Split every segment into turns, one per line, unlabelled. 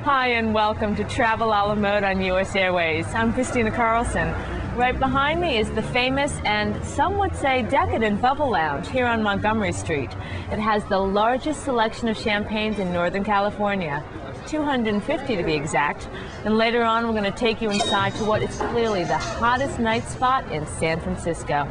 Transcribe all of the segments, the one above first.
Hi and welcome to Travel a la Mode on US Airways. I'm Christina Carlson. Right behind me is the famous and some would say decadent Bubble Lounge here on Montgomery Street. It has the largest selection of champagnes in Northern California, 250 to be exact. And later on we're going to take you inside to what is clearly the hottest night spot in San Francisco.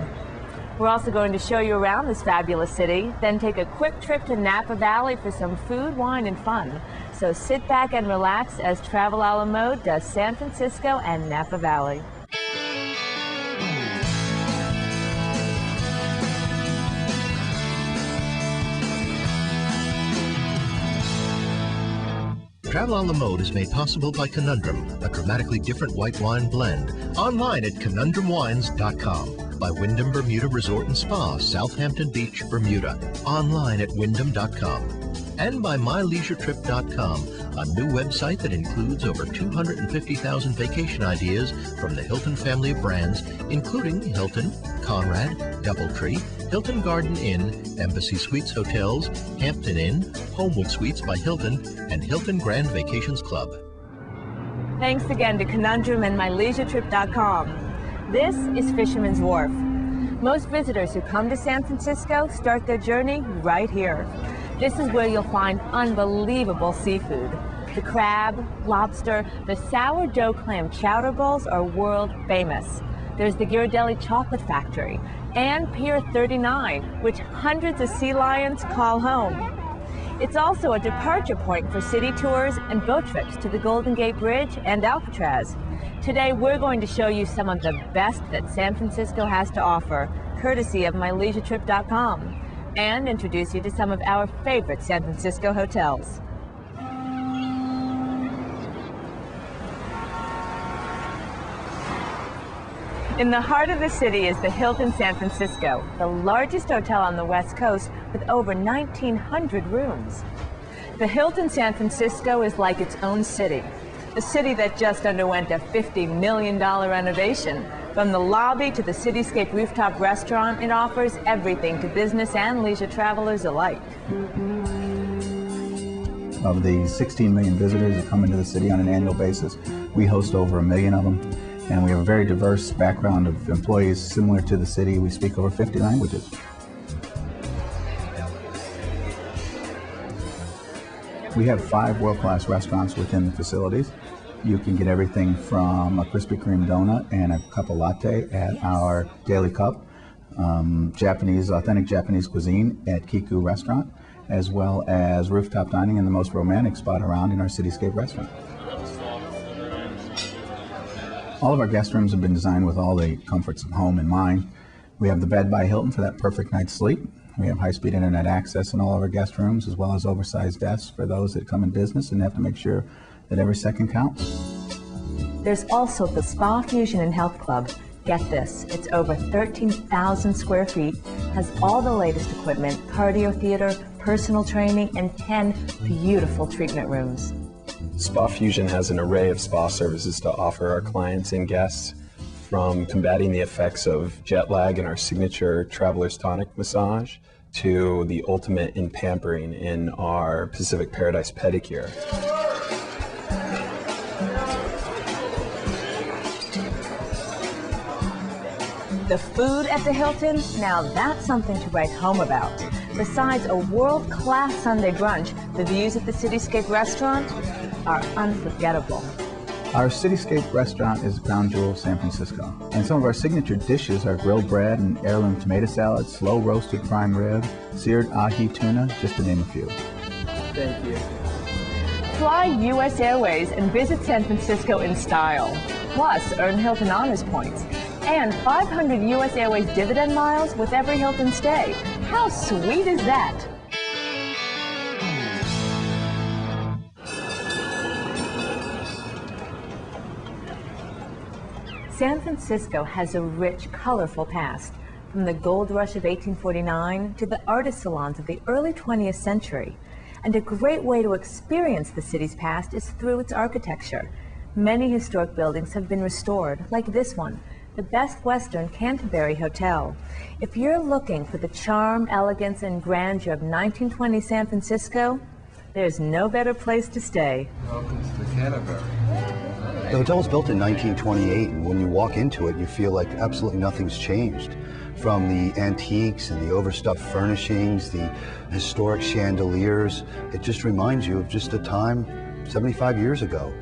We're also going to show you around this fabulous city, then take a quick trip to Napa Valley for some food, wine, and fun. So sit back and relax as Travel a la Mode does San Francisco and Napa Valley.
Travel a la Mode is made possible by Conundrum, a dramatically different white wine blend. Online at conundrumwines.com. By Wyndham Bermuda Resort and Spa, Southampton Beach, Bermuda. Online at wyndham.com. And by myleisuretrip.com, a new website that includes over 250,000 vacation ideas from the Hilton family of brands, including Hilton, Conrad, Doubletree, Hilton Garden Inn, Embassy Suites Hotels, Hampton Inn, Homewood Suites by Hilton, and Hilton Grand Vacations Club.
Thanks again to Conundrum and myleisuretrip.com. This is Fisherman's Wharf. Most visitors who come to San Francisco start their journey right here. This is where you'll find unbelievable seafood. The crab, lobster, the sourdough clam chowder bowls are world famous. There's the Ghirardelli Chocolate Factory and Pier 39, which hundreds of sea lions call home. It's also a departure point for city tours and boat trips to the Golden Gate Bridge and Alcatraz. Today we're going to show you some of the best that San Francisco has to offer, courtesy of myleisuretrip.com, and introduce you to some of our favorite San Francisco hotels. In the heart of the city is the Hilton San Francisco, the largest hotel on the West Coast with over 1,900 rooms. The Hilton San Francisco is like its own city, a city that just underwent a $50 million renovation. From the lobby to the Cityscape rooftop restaurant, it offers everything to business and leisure travelers alike.
Of the 16 million visitors that come into the city on an annual basis, we host over 1 million of them. And we have a very diverse background of employees similar to the city. We speak over 50 languages. We have 5 world-class restaurants within the facilities. You can get everything from a Krispy Kreme donut and a cup of latte at our Daily Cup, authentic Japanese cuisine at Kiku Restaurant, as well as rooftop dining in the most romantic spot around in our Cityscape restaurant. All of our guest rooms have been designed with all the comforts of home in mind. We have the bed by Hilton for that perfect night's sleep. We have high-speed internet access in all of our guest rooms, as well as oversized desks for those that come in business and have to make sure that every second counts.
There's also the Spa Fusion and Health Club. Get this, it's over 13,000 square feet, has all the latest equipment, cardio theater, personal training, and 10 beautiful treatment rooms.
Spa Fusion has an array of spa services to offer our clients and guests, from combating the effects of jet lag in our signature Traveler's Tonic massage to the ultimate in pampering in our Pacific Paradise pedicure.
The food at the Hilton, now that's something to write home about. Besides a world-class Sunday brunch, the views at the Cityscape restaurant are unforgettable.
Our Cityscape restaurant is the crown jewel of San Francisco. And some of our signature dishes are grilled bread and heirloom tomato salad, slow roasted prime rib, seared ahi tuna, just to name a few.
Thank you.
Fly US Airways and visit San Francisco in style. Plus, earn Hilton Honors Points. And 500 US Airways dividend miles with every Hilton stay. How sweet is that? San Francisco has a rich, colorful past, from the gold rush of 1849 to the artist salons of the early 20th century. And a great way to experience the city's past is through its architecture. Many historic buildings have been restored, like this one, the Best Western Canterbury Hotel. If you're looking for the charm, elegance, and grandeur of 1920 San Francisco, there's no better place to stay.
Welcome to the Canterbury.
The hotel was built in 1928, and when you walk into it, you feel like absolutely nothing's changed. From the antiques and the overstuffed furnishings, the historic chandeliers, it just reminds you of just a time 75 years ago.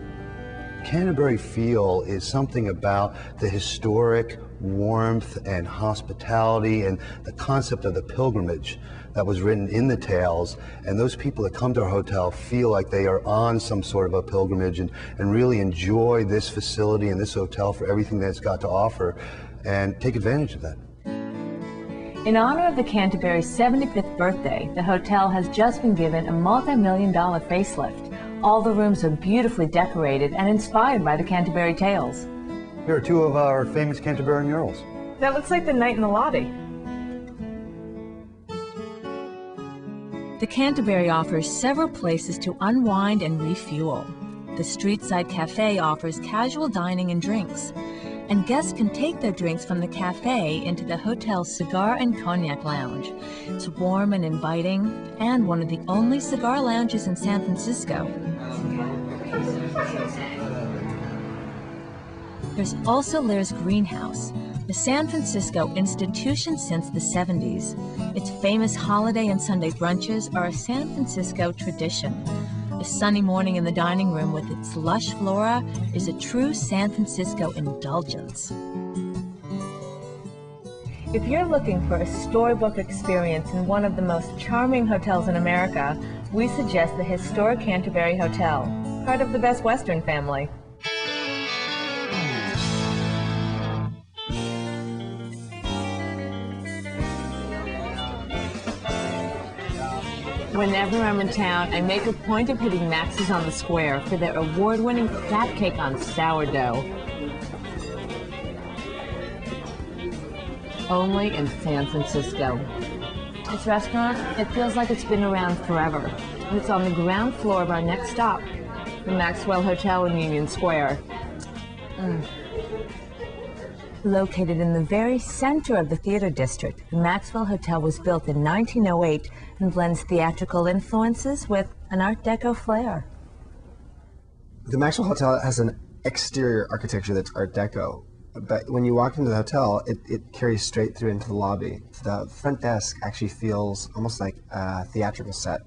Canterbury feel is something about the historic warmth and hospitality and the concept of the pilgrimage that was written in the tales, and those people that come to our hotel feel like they are on some sort of a pilgrimage and really enjoy this facility and this hotel for everything that it's got to offer and take advantage of that.
In honor of the Canterbury's 75th birthday, the hotel has just been given a multi-million-dollar facelift. All the rooms are beautifully decorated and inspired by the Canterbury Tales.
Here are two of our famous Canterbury murals.
That looks like the night in the lobby. The Canterbury offers several places to unwind and refuel. The Streetside Cafe offers casual dining and drinks, and guests can take their drinks from the cafe into the hotel's cigar and cognac lounge. It's warm and inviting, and one of the only cigar lounges in San Francisco. There's also Lair's Greenhouse, a San Francisco institution since the 70s. Its famous holiday and Sunday brunches are a San Francisco tradition. A sunny morning in the dining room with its lush flora is a true San Francisco indulgence. If you're looking for a storybook experience in one of the most charming hotels in America, we suggest the historic Canterbury Hotel, part of the Best Western family. Whenever I'm in town, I make a point of hitting Max's on the Square for their award-winning crab cake on sourdough. Only in San Francisco. This restaurant, it feels like it's been around forever. And it's on the ground floor of our next stop, the Maxwell Hotel in Union Square. Located in the very center of the theater district, the Maxwell Hotel was built in 1908 and blends theatrical influences with an Art Deco flair.
The Maxwell Hotel has an exterior architecture that's Art Deco, but when you walk into the hotel, it carries straight through into the lobby. The front desk actually feels almost like a theatrical set.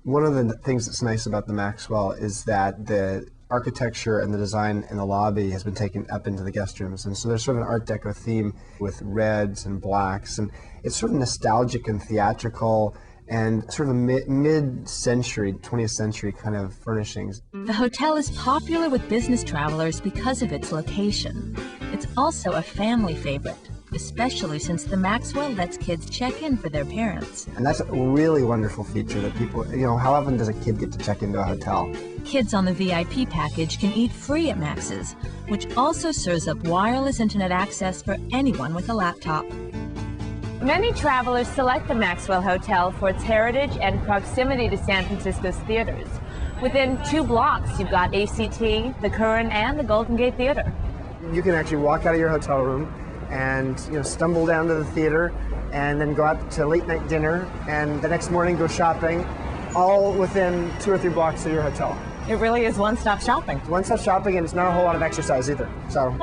One of the things that's nice about the Maxwell is that the architecture and the design in the lobby has been taken up into the guest rooms, and so there's sort of an Art Deco theme with reds and blacks, and it's sort of nostalgic and theatrical and sort of mid-century, 20th century kind of furnishings.
The hotel is popular with business travelers because of its location. It's also a family favorite, especially since the Maxwell lets kids check in for their parents.
And that's a really wonderful feature that people, how often does a kid get to check into a hotel?
Kids on the VIP package can eat free at Max's, which also serves up wireless internet access for anyone with a laptop. Many travelers select the Maxwell Hotel for its heritage and proximity to San Francisco's theaters. Within 2 blocks, you've got ACT, the Curran, and the Golden Gate Theater.
You can actually walk out of your hotel room and stumble down to the theater and then go out to late night dinner and the next morning go shopping, all within 2 or 3 blocks of your hotel.
It really is one-stop shopping.
One-stop shopping, and it's not a whole lot of exercise either. So,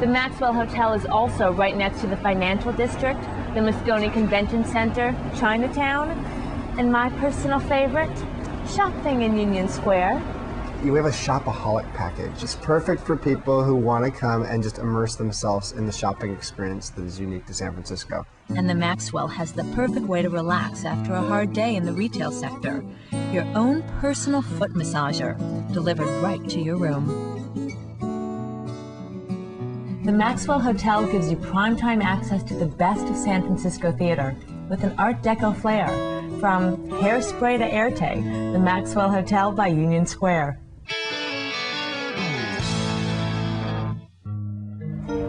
the Maxwell Hotel is also right next to the financial district, the Moscone Convention Center, Chinatown, and my personal favorite, shopping in Union Square.
We have a shopaholic package. It's perfect for people who want to come and just immerse themselves in the shopping experience that is unique to San Francisco.
And the Maxwell has the perfect way to relax after a hard day in the retail sector. Your own personal foot massager, delivered right to your room. The Maxwell Hotel gives you primetime access to the best of San Francisco theater with an Art Deco flair. From Hairspray to Airte, the Maxwell Hotel by Union Square.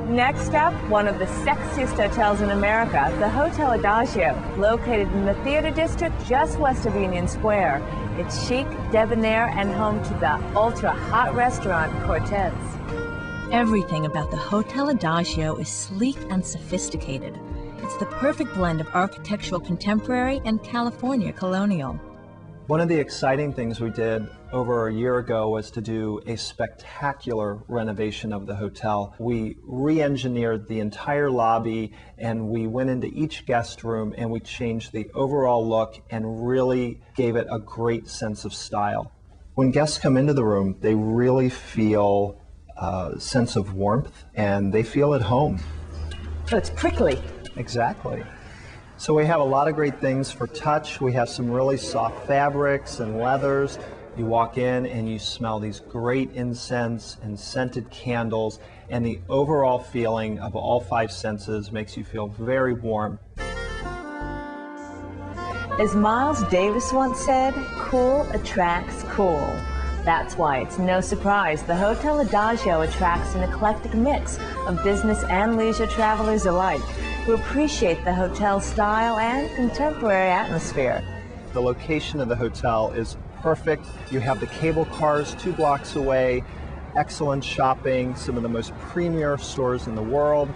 Next up, one of the sexiest hotels in America, the Hotel Adagio, located in the theater district just west of Union Square. It's chic, debonair, and home to the ultra-hot restaurant Cortez. Everything about the Hotel Adagio is sleek and sophisticated. It's the perfect blend of architectural contemporary and California colonial.
One of the exciting things we did over a year ago was to do a spectacular renovation of the hotel. We re-engineered the entire lobby, and we went into each guest room and we changed the overall look and really gave it a great sense of style. When guests come into the room, they really feel a sense of warmth and they feel at home.
So it's prickly.
Exactly. So we have a lot of great things for touch. We have some really soft fabrics and leathers. You walk in and you smell these great incense and scented candles, and the overall feeling of all 5 senses makes you feel very warm.
As Miles Davis once said, cool attracts cool. That's why it's no surprise the Hotel Adagio attracts an eclectic mix of business and leisure travelers alike who appreciate the hotel's style and contemporary atmosphere.
The location of the hotel is perfect. You have the cable cars 2 blocks away, excellent shopping, some of the most premier stores in the world.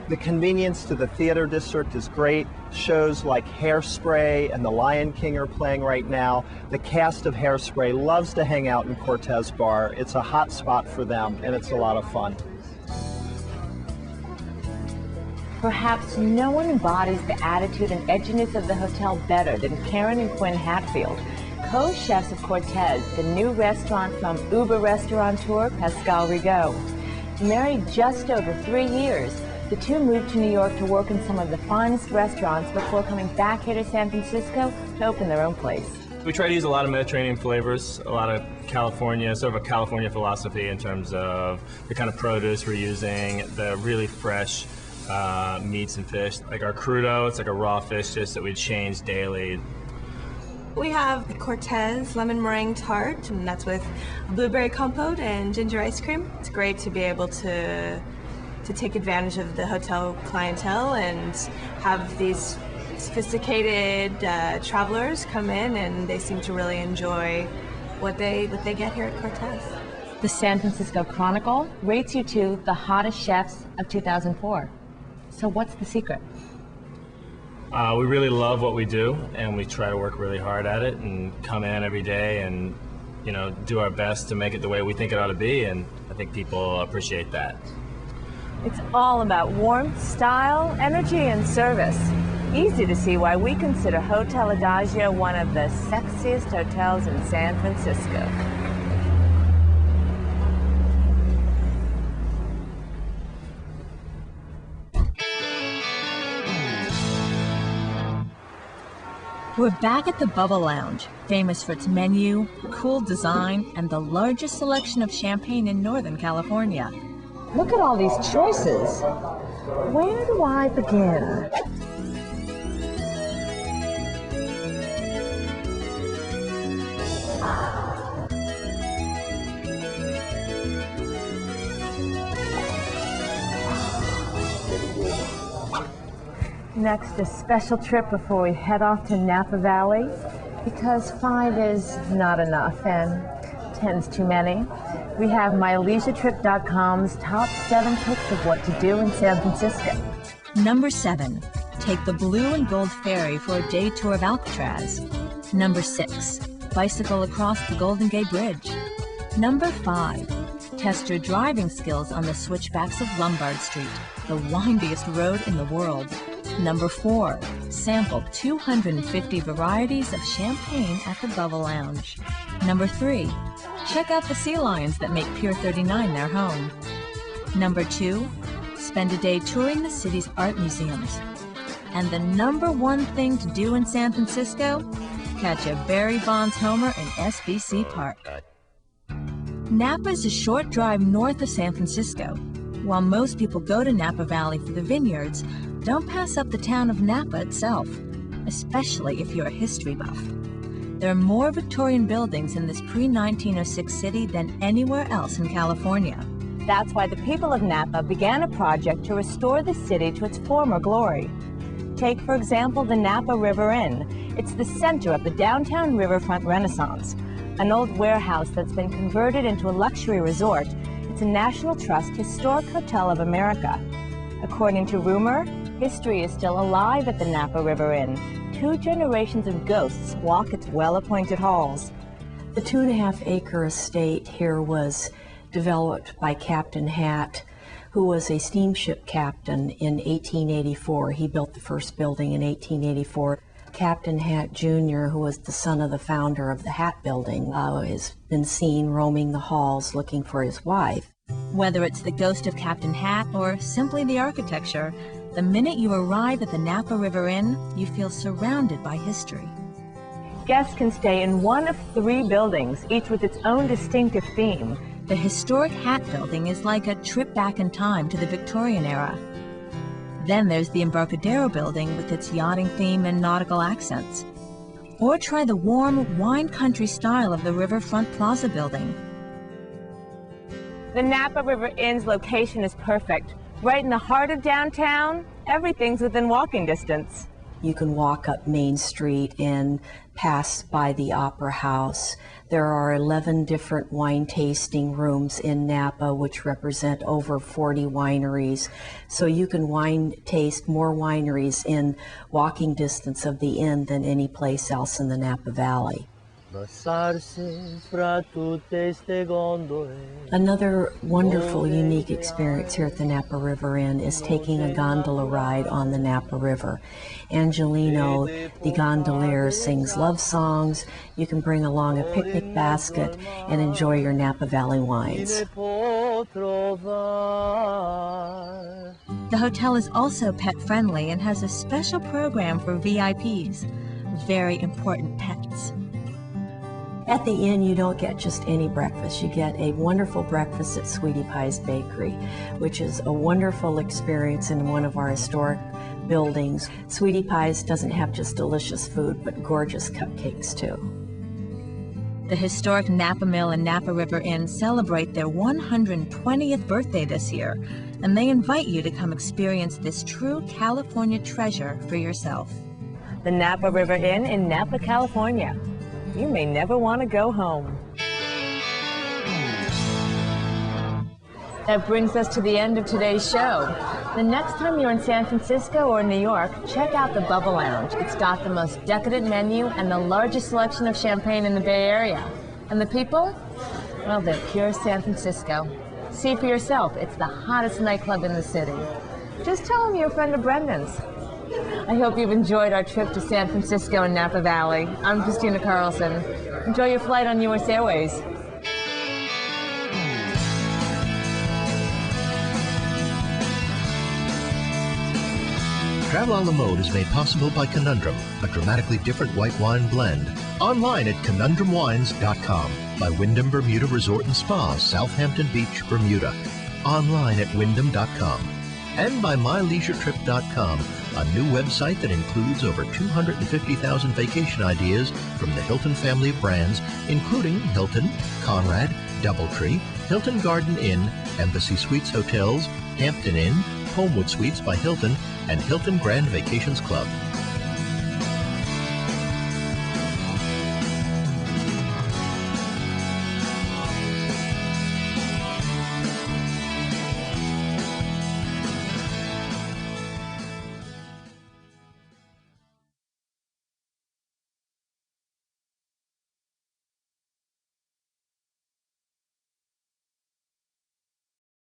The convenience to the theater district is great. Shows like Hairspray and The Lion King are playing right now. The cast of Hairspray loves to hang out in Cortez Bar. It's a hot spot for them, and it's a lot of fun.
Perhaps no one embodies the attitude and edginess of the hotel better than Karen and Quinn Hatfield, co-chefs of Cortez, the new restaurant from Uber restaurateur Pascal Rigaud. Married just over 3 years, the two moved to New York to work in some of the finest restaurants before coming back here to San Francisco to open their own place.
We try to use a lot of Mediterranean flavors, a lot of California, sort of a California philosophy in terms of the kind of produce we're using, the really fresh meats and fish. Like our crudo, it's like a raw fish dish that we change daily.
We have the Cortez lemon meringue tart, and that's with blueberry compote and ginger ice cream. It's great to be able to take advantage of the hotel clientele and have these sophisticated travelers come in, and they seem to really enjoy what they get here at Cortez.
The San Francisco Chronicle rates you two the hottest chefs of 2004. So what's the secret?
We really love what we do, and we try to work really hard at it and come in every day and, you know, do our best to make it the way we think it ought to be, and I think people appreciate that.
It's all about warmth, style, energy, and service. Easy to see why we consider Hotel Adagio one of the sexiest hotels in San Francisco. We're back at the Bubble Lounge, famous for its menu, cool design, and the largest selection of champagne in Northern California. Look at all these choices. Where do I begin? Next, a special trip before we head off to Napa Valley, because 5 is not enough and 10's too many. We have MyLeisureTrip.com's top 7 picks of what to do in San Francisco. Number 7, take the blue and gold ferry for a day tour of Alcatraz. Number 6, bicycle across the Golden Gate Bridge. Number 5, test your driving skills on the switchbacks of Lombard Street, the windiest road in the world. Number 4, sample 250 varieties of champagne at the Bubble Lounge. Number 3, check out the sea lions that make Pier 39 their home. Number 2, spend a day touring the city's art museums. And the number 1 thing to do in San Francisco, catch a Barry Bonds homer in SBC Park. Napa is a short drive north of San Francisco. While most people go to Napa Valley for the vineyards, don't pass up the town of Napa itself, especially if you're a history buff. There are more Victorian buildings in this pre-1906 city than anywhere else in California. That's why the people of Napa began a project to restore the city to its former glory. Take, for example, the Napa River Inn. It's the center of the downtown riverfront renaissance. An old warehouse that's been converted into a luxury resort, it's a National Trust Historic Hotel of America. According to rumor, history is still alive at the Napa River Inn. 2 generations of ghosts walk its well-appointed halls.
The 2.5-acre estate here was developed by Captain Hatt, who was a steamship captain in 1884. He built the first building in 1884. Captain Hatt Jr., who was the son of the founder of the Hatt Building, has been seen roaming the halls looking for his wife.
Whether it's the ghost of Captain Hatt or simply the architecture, the minute you arrive at the Napa River Inn, you feel surrounded by history.
Guests can stay in one of 3 buildings, each with its own distinctive theme.
The historic Hatt Building is like a trip back in time to the Victorian era. Then there's the Embarcadero Building with its yachting theme and nautical accents. Or try the warm, wine country style of the Riverfront Plaza Building.
The Napa River Inn's location is perfect. Right in the heart of downtown, everything's within walking distance.
You can walk up Main Street and pass by the Opera House. There are 11 different wine tasting rooms in Napa, which represent over 40 wineries. So you can wine taste more wineries in walking distance of the inn than any place else in the Napa Valley. Another wonderful, unique experience here at the Napa River Inn is taking a gondola ride on the Napa River. Angelino, the gondolier, sings love songs. You can bring along a picnic basket and enjoy your Napa Valley wines.
The hotel is also pet-friendly and has a special program for VIPs, very important pets.
At the inn, you don't get just any breakfast. You get a wonderful breakfast at Sweetie Pie's Bakery, which is a wonderful experience in one of our historic buildings. Sweetie Pie's doesn't have just delicious food, but gorgeous cupcakes too.
The historic Napa Mill and Napa River Inn celebrate their 120th birthday this year, and they invite you to come experience this true California treasure for yourself.
The Napa River Inn in Napa, California. You may never want to go home. That brings us to the end of today's show. The next time you're in San Francisco or New York, check out the Bubble Lounge. It's got the most decadent menu and the largest selection of champagne in the Bay Area. And the people? Well, they're pure San Francisco. See for yourself, it's the hottest nightclub in the city. Just tell them you're a friend of Brendan's. I hope you've enjoyed our trip to San Francisco and Napa Valley. I'm Christina Carlson. Enjoy your flight on US Airways.
Travel on the Mode is made possible by Conundrum, a dramatically different white wine blend. Online at conundrumwines.com. By Wyndham Bermuda Resort and Spa, Southampton Beach, Bermuda. Online at wyndham.com. And by myleisuretrip.com, a new website that includes over 250,000 vacation ideas from the Hilton family of brands, including Hilton, Conrad, Doubletree, Hilton Garden Inn, Embassy Suites Hotels, Hampton Inn, Homewood Suites by Hilton, and Hilton Grand Vacations Club.